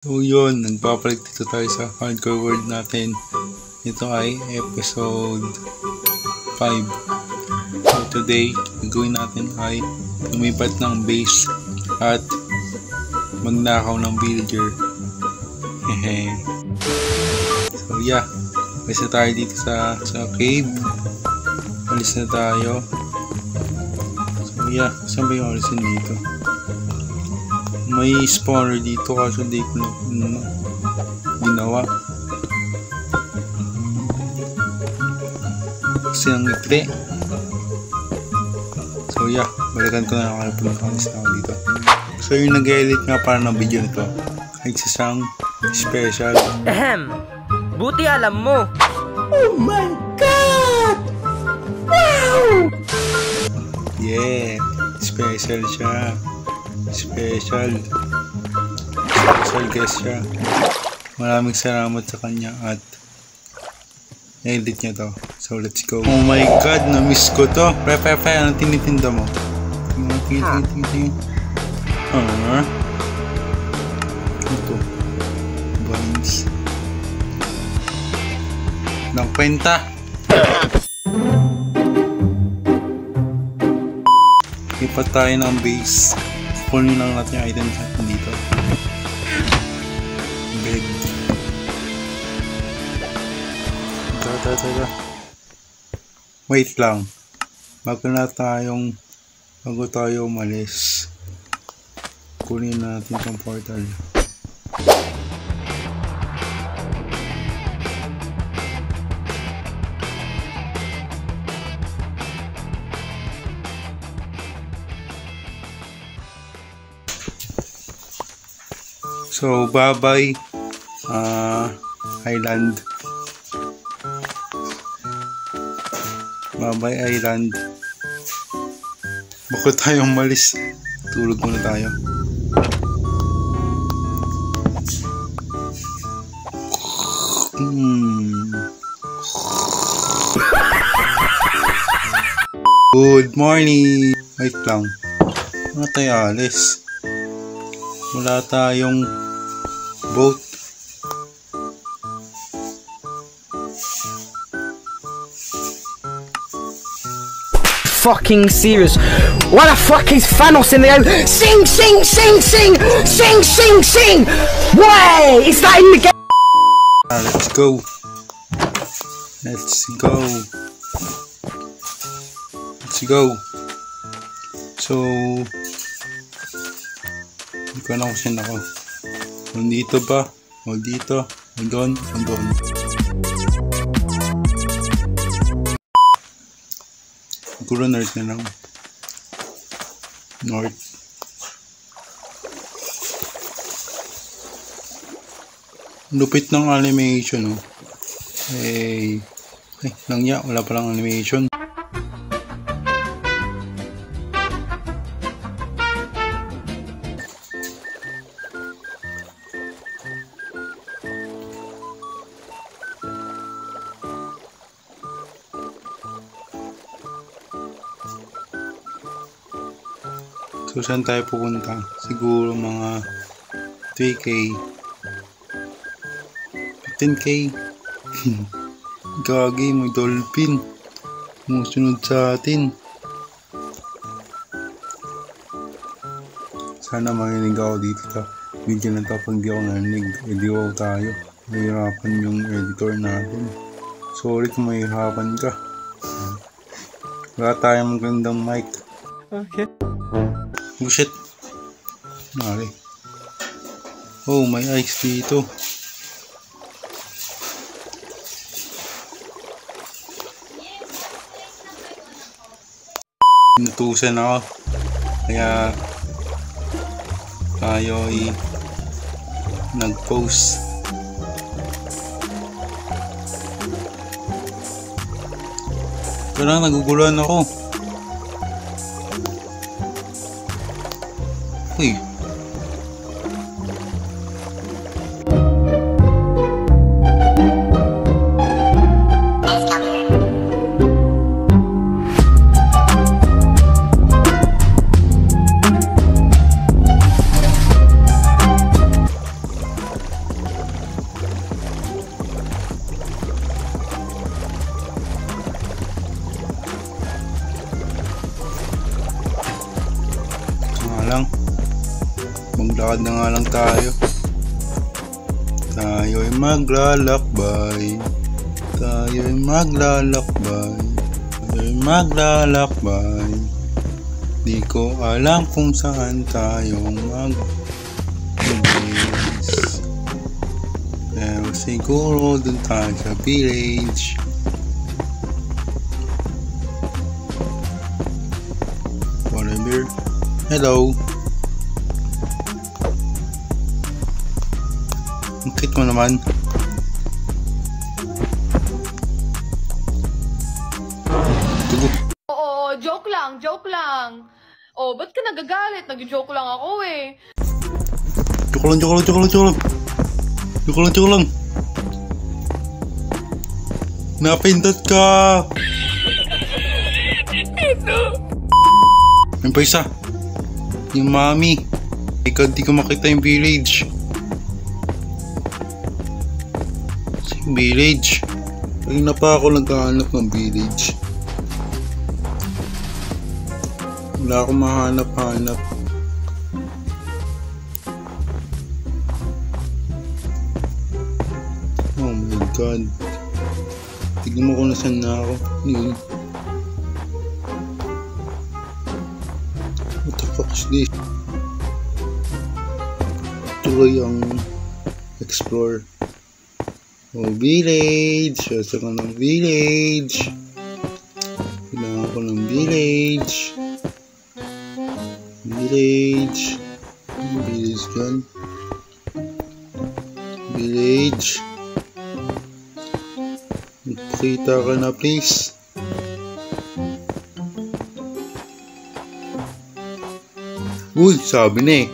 So yun, nagbabalik dito tayo sa hardcore world natin. Ito ay episode 5. So today, gagawin natin ay lumipat ng base at magnakaw ng villager. Hehe. So yeah, alis na tayo dito sa cave. Alis na tayo. So yeah, saan ba yung alisin dito? May spawner dito kaso di ko na ginawa kasi ang ikli. So yeah, balikan ko na ako punta ako dito. So yung nag-edit nga para ng video nito ay isang special. Buti alam mo. Oh my god! Wow! Yeah, special siya. Special guest siya. Maraming salamat sa kanya at na-edit niya to. So let's go. Oh my god, na-miss ko to. Pre, anong tinitinda mo? Tingin. Ito. Vines. Ng kwenta. Ipat tayo ng base. Kunin lang natin yung items natin dito. Bed. Tara. Wait lang. Bago tayo umalis. Kunin natin yung portal. So, bye-bye island. Bye-bye island. Bago tayo umalis, tulog muna tayo. Good morning! Wait lang. Ano tayo alis? Wala tayong boat. Fucking serious. What the fuck is Thanos in the air? Sing! Why? Is that in the game? Let's go. So, hindi ko na kung saan ako. Nandito ba? O dito? O doon? Siguro north na lang. North. Lupit ng animation, oh. Ay, langya. Wala palang animation. So, saan tayo pupunta? Siguro mga 3K 15K Gagi, may dolphin sumusunod sa atin. Sana makinig ako dito sa video na ito. Pag di ako narinig, ediwaw tayo. Mahirapan yung editor natin. Sorry kung mahirapan ka. Wala tayong magandang mic. Okay. Oh shit. Mari. Oh, may ice dito. Inutusan ako. Kaya tayo ay nag-post. Parang naguguluhan ako. Uy. Lakad na nga lang tayo. Tayo'y maglalakbay. Tayo'y maglalakbay. Tayo'y maglalakbay. Di ko alam kung saan tayong mag-base. Pero siguro dun tayo sa village. Whatever. Hello. Ang cute mo naman. Tugo. Oo, joke lang, joke lang. Oh, ba't ka nagagalit? Nag-joke lang ako eh. Joke lang. Napindot ka. May pa isa. Yung mami. Ikaw di ko makita yung village. Yung village. Kanina pa ako naghahanap ng village. Wala akong mahanap-hanap. Oh my god. Tignan mo kung nasan na ako. Yun. What the fuck is this? Tuloy ang explore. Oh, village. Sasa ka ng village. Kailangan ko ng village. Village. Village dyan. Village. Magpakita ka na please. Uy, sabi na eh.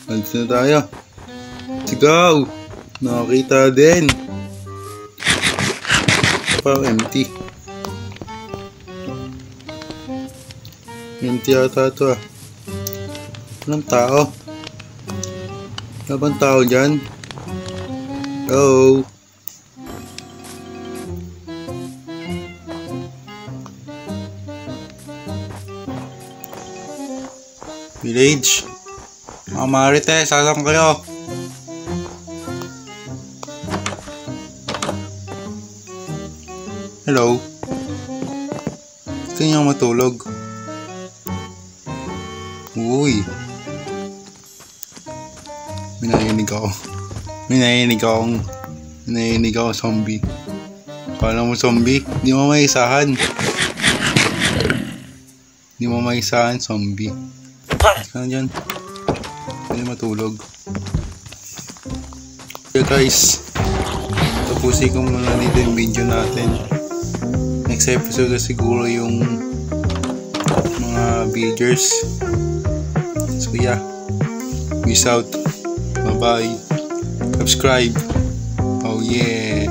Alis na tayo. Sigaw. Nakakita din. Parang empty. Empty ata ito ah. Walang tao. Wala bang tao dyan? Hello? Village? Mga Marites, sasang kayo? Hello? Gusto niyo matulog? Uy! May nainig ako zombie. Kala mo zombie? Di mo maisahan. Zombie. Saan dyan? Pwede matulog. Okay guys, tapusin ko muna dito yung video natin. Next episode siguro yung mga villagers. So yeah, peace out. Bye bye. Subscribe. Oh yeah.